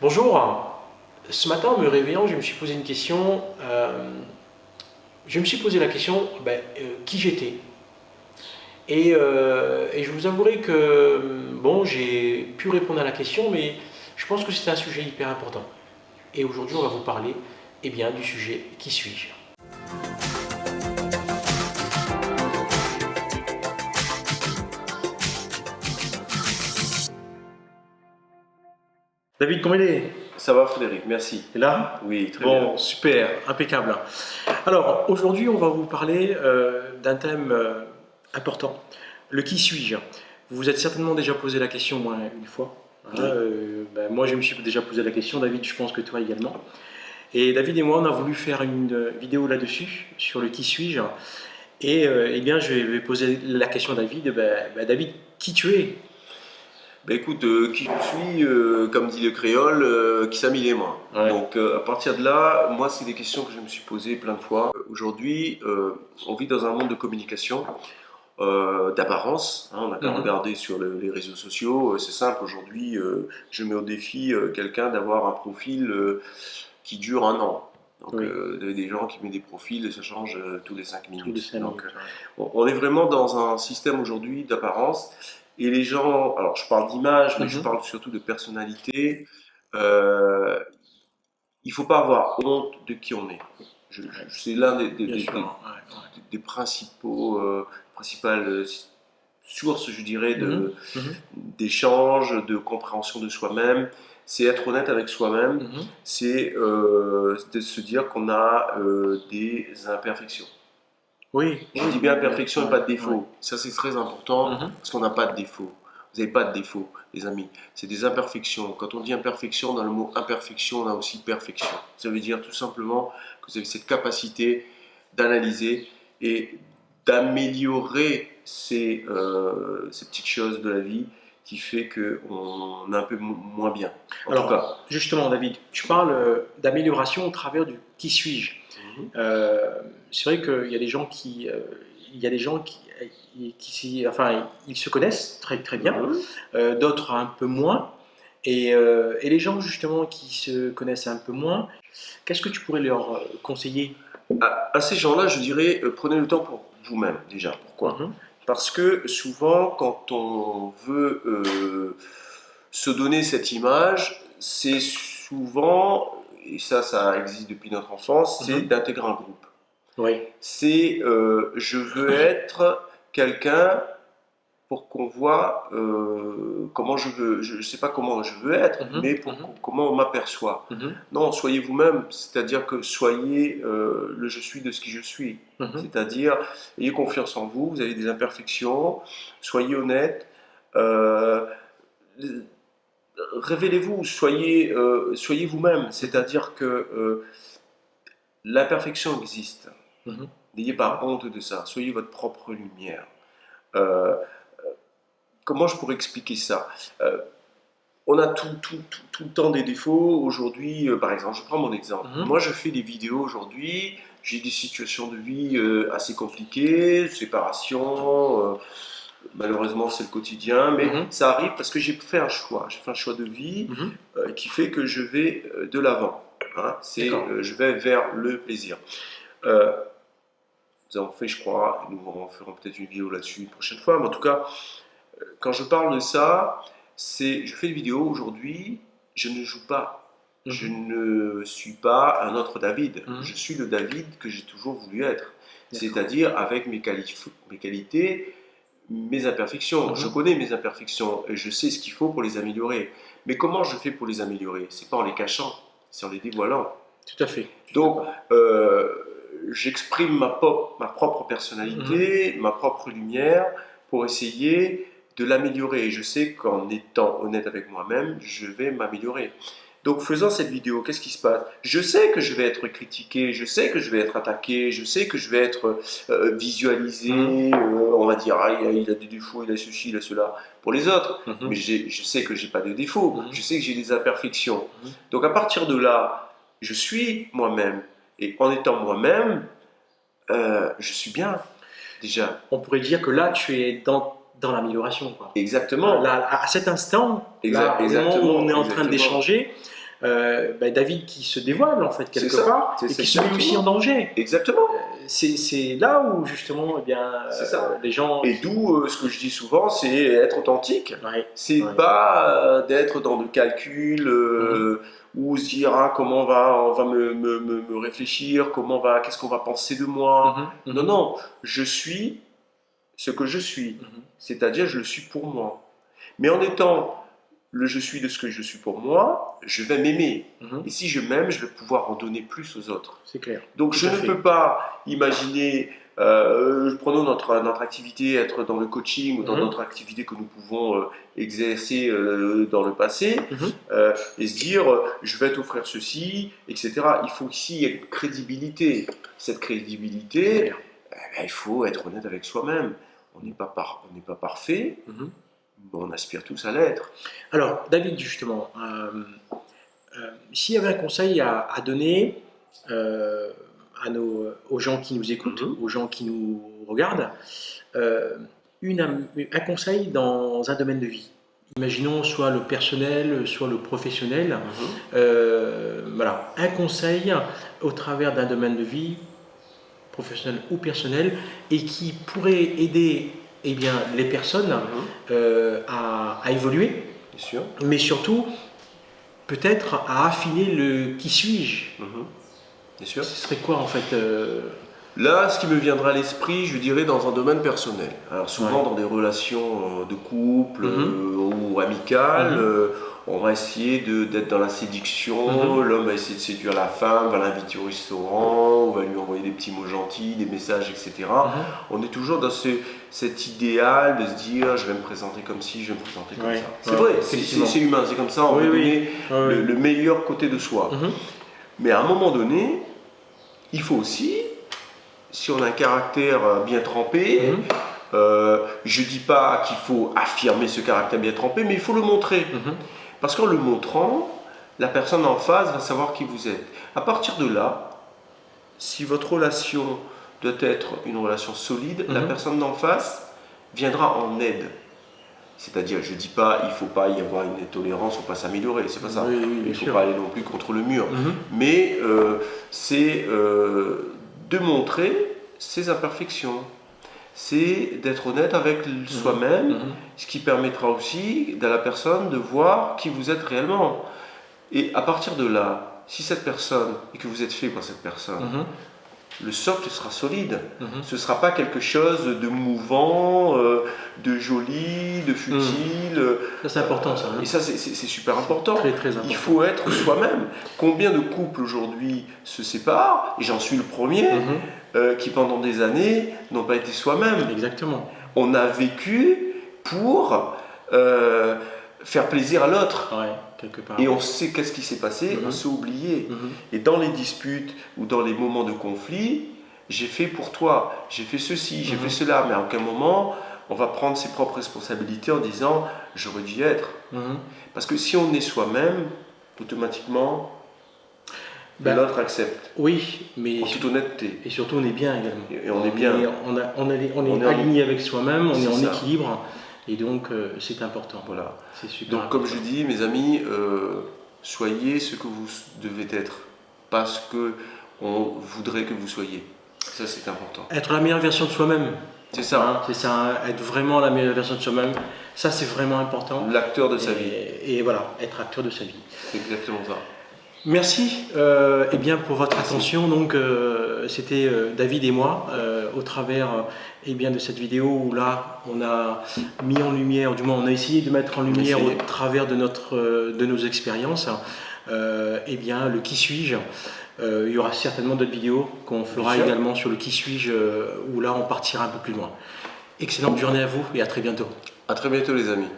Bonjour, ce matin en me réveillant, je me suis posé une question. Je me suis posé la question qui j'étais. Et je vous avouerai que bon, j'ai pu répondre à la question, mais je pense que c'est un sujet hyper important. Et aujourd'hui, on va vous parler du sujet qui suis-je. David, comment il est? Ça va Frédéric, merci. T'es là? Oui, très bien. Bon, super, impeccable. Alors, aujourd'hui, on va vous parler d'un thème important, le qui suis-je. Vous vous êtes certainement déjà posé la question, moi, une fois. Hein, Oui. moi, je me suis déjà posé la question, David, je pense que toi également. Et David et moi, on a voulu faire une vidéo là-dessus, sur le qui suis-je. Et je vais poser la question à David. David, qui tu es? Écoute, qui je suis, comme dit le créole, qui s'amille moi. Ouais. Donc à partir de là, moi c'est des questions que je me suis posées plein de fois. Aujourd'hui, on vit dans un monde de communication, d'apparence. Hein, on n'a qu'à Mhm. regarder sur les réseaux sociaux. C'est simple, aujourd'hui, je mets au défi quelqu'un d'avoir un profil qui dure un an. Donc Oui, des gens qui mettent des profils et ça change tous les 5 tous les minutes. 5 Donc minutes. on est vraiment dans un système aujourd'hui d'apparence. Et les gens, alors je parle d'image, mais je Mhm. parle surtout de personnalité. Euh, il ne faut pas avoir honte de qui on est. C'est l'un Bien sûr. Ouais. des principales sources, je dirais, Mhm. Mhm. d'échange, de compréhension de soi-même. C'est être honnête avec soi-même, Mhm. c'est de se dire qu'on a des imperfections. Oui, Je oui, dis bien oui, perfection et ouais, pas de ouais. défaut. Ça, c'est très important Mhm. parce qu'on n'a pas de défaut. Vous n'avez pas de défaut, les amis. C'est des imperfections. Quand on dit imperfection, dans le mot imperfection, on a aussi perfection. Ça veut dire tout simplement que vous avez cette capacité d'analyser et d'améliorer ces petites choses de la vie qui fait qu'on est un peu moins bien. En tout cas. Alors, justement, David, tu parles d'amélioration au travers du qui suis-je. Mhm. C'est vrai qu'il y a des gens il y a des gens enfin, ils se connaissent très très bien, Mhm. d'autres un peu moins. Et les gens justement qui se connaissent un peu moins, qu'est-ce que tu pourrais leur conseiller? À ces gens-là, je dirais, prenez le temps pour vous-même déjà. Pourquoi? Mhm. Parce que souvent, quand on veut se donner cette image, c'est souvent, et ça existe depuis notre enfance, c'est Mhm. d'intégrer un groupe. Oui. C'est je veux être quelqu'un pour qu'on voit comment je veux, je ne sais pas comment je veux être, Mhm. mais Mhm. comment on m'aperçoit. Mhm. Non, soyez vous-même, c'est-à-dire que soyez le je suis de ce qui je suis. Mhm. C'est-à-dire, ayez confiance en vous, vous avez des imperfections, soyez honnête, euh, révélez-vous, soyez vous-même, c'est-à-dire que l'imperfection existe. Mhm. N'ayez pas honte de ça, soyez votre propre lumière. Euh, Comment je pourrais expliquer ça? Euh, on a tout le temps des défauts. Aujourd'hui, par exemple, je prends mon exemple. Mhm. Moi, je fais des vidéos aujourd'hui. J'ai des situations de vie assez compliquées, séparation. Malheureusement, c'est le quotidien. Mais Mhm. ça arrive parce que j'ai fait un choix. J'ai fait un choix de vie Mhm. qui fait que je vais de l'avant. Hein. D'accord. Je vais vers le plaisir. Euh, Nous avons fait, je crois, nous en ferons peut-être une vidéo là-dessus une prochaine fois. Mais en tout cas, quand je parle de ça, je fais une vidéo aujourd'hui, je ne joue pas. Je Mhm. ne suis pas un autre David. Mhm. Je suis le David que j'ai toujours voulu être. D'accord. C'est-à-dire avec mes qualités, mes imperfections. Je Mhm. connais mes imperfections et je sais ce qu'il faut pour les améliorer. Mais comment je fais pour les améliorer? C'est pas en les cachant, c'est en les dévoilant. Tout à fait. Je suis Donc, d'accord. j'exprime ma propre Mhm. personnalité, ma propre lumière pour essayer de l'améliorer. Et je sais qu'en étant honnête avec moi-même, je vais m'améliorer. Donc, faisant cette vidéo, qu'est-ce qui se passe? Je sais que je vais être critiqué, je sais que je vais être attaqué, je sais que je vais être Mhm. visualisé. On va dire, ah, il a des défauts, il a ceci, il a cela pour les autres. Mais Mhm. je sais que j'ai pas de défauts, Mhm. je sais que j'ai des imperfections. Mhm. Donc, à partir de là, je suis moi-même. Et en étant moi-même, je suis bien, déjà. On pourrait dire que là, tu es dans l'amélioration, quoi. Exactement. Là, à cet instant, là, au moment où on Exactement. est en train Exactement. d'échanger, David qui se dévoile en fait quelque C'est ça, part c'est et qui se met exactement. aussi en danger. Exactement. C'est là où justement eh bien, C'est ça. les gens... Et d'où ce que je dis souvent, c'est être authentique. Ouais, C'est ouais. pas d'être dans le calcul ou se dire ah, comment on va me réfléchir, qu'est-ce qu'on va penser de moi. Mhm, Non, mhm, non, je suis ce que je suis. mhm, C'est-à-dire, je le suis pour moi. Mais en étant le je suis de ce que je suis pour moi, je vais m'aimer. mhm. Et si je m'aime, je vais pouvoir en donner plus aux autres. C'est clair. Donc Tout je à ne fait. peux pas imaginer, prenons notre activité, être dans le coaching ou dans Mhm. notre activité que nous pouvons exercer dans le passé, Mhm. et se dire je vais t'offrir ceci, etc. Il faut ici il y ait une crédibilité. Cette C'est crédibilité, clair. il faut être honnête avec soi-même. On n'est pas parfait, Mhm. mais on aspire tous à l'être. Alors, David, justement, s'il y avait un conseil à donner euh, aux gens qui nous écoutent, Mhm. aux gens qui nous regardent, euh, un conseil dans un domaine de vie. Imaginons soit le personnel, soit le professionnel. Mhm. Voilà, un conseil au travers d'un domaine de vie, professionnel ou personnel, et qui pourrait aider eh bien, les personnes Mhm. à évoluer, Bien sûr. mais surtout peut-être à affiner le qui suis-je. Mhm. Bien sûr. Ce serait quoi en fait Là, ce qui me viendra à l'esprit, je dirais dans un domaine personnel. Alors souvent Ouais. dans des relations de couple ou amicales, Mhm. on va essayer d'être dans la séduction, Mhm. l'homme va essayer de séduire la femme, va l'inviter au restaurant, on va lui envoyer des petits mots gentils, des messages, etc. Mhm. On est toujours dans cet idéal de se dire je vais me présenter comme ci, je vais me présenter comme Ouais. ça. C'est Ouais, vrai, effectivement. c'est humain, c'est comme ça, on Oui, veut oui. donner Ouais, ouais. le meilleur côté de soi. Mhm. Mais à un moment donné, il faut aussi, si on a un caractère bien trempé, Mhm. je ne dis pas qu'il faut affirmer ce caractère bien trempé, mais il faut le montrer. Mhm. Parce qu'en le montrant, la personne en face va savoir qui vous êtes. À partir de là, si votre relation doit être une relation solide, la Mhm. personne d'en face viendra en aide. C'est-à-dire, je ne dis pas il ne faut pas y avoir une tolérance, il ne faut pas s'améliorer, c'est pas ça. Oui, oui, Il bien ne faut sûr. pas aller non plus contre le mur. Mhm. Mais c'est de montrer ses imperfections. C'est d'être honnête avec soi-même, Mhm. ce qui permettra aussi à la personne de voir qui vous êtes réellement. Et à partir de là, si cette personne, et que vous êtes fait pour cette personne, Mhm. le socle sera solide. Mhm. Ce ne sera pas quelque chose de mouvant, de joli, de futile. Ça c'est important ça. Hein. Et ça, c'est super important. Très très important. Il faut être soi-même. Combien de couples aujourd'hui se séparent, et j'en suis le premier, qui pendant des années n'ont pas été soi-même. Exactement. On a vécu pour faire plaisir à l'autre. Ouais, quelque part. Et on sait qu'est-ce qui s'est passé, on s'est oublié. Et dans les disputes ou dans les moments de conflit, j'ai fait pour toi, j'ai fait ceci, j'ai fait cela, mais à aucun moment on va prendre ses propres responsabilités en disant j'aurais dû être. Parce que si on est soi-même, automatiquement l'autre accepte. Oui, mais En toute honnêteté. et surtout on est bien également. Et on est bien. On est aligné avec soi-même, on est en ça. équilibre, et donc c'est important. Voilà. C'est super Donc important. comme je dis, mes amis, soyez ce que vous devez être, pas ce que on voudrait que vous soyez. Ça c'est important. Être la meilleure version de soi-même. C'est ça. Hein, c'est ça, hein, être vraiment la meilleure version de soi-même. Ça c'est vraiment important. L'acteur de sa vie. Et voilà, être acteur de sa vie. C'est exactement ça. Merci eh bien, pour votre attention. Donc, c'était David et moi au travers eh bien, de cette vidéo où là, on a mis en lumière, du moins on a essayé de mettre en lumière au travers de nos expériences, eh bien, le qui suis-je. Il y aura certainement d'autres vidéos qu'on fera également sur le qui suis-je où là, on partira un peu plus loin. Excellente journée à vous et à très bientôt. À très bientôt les amis.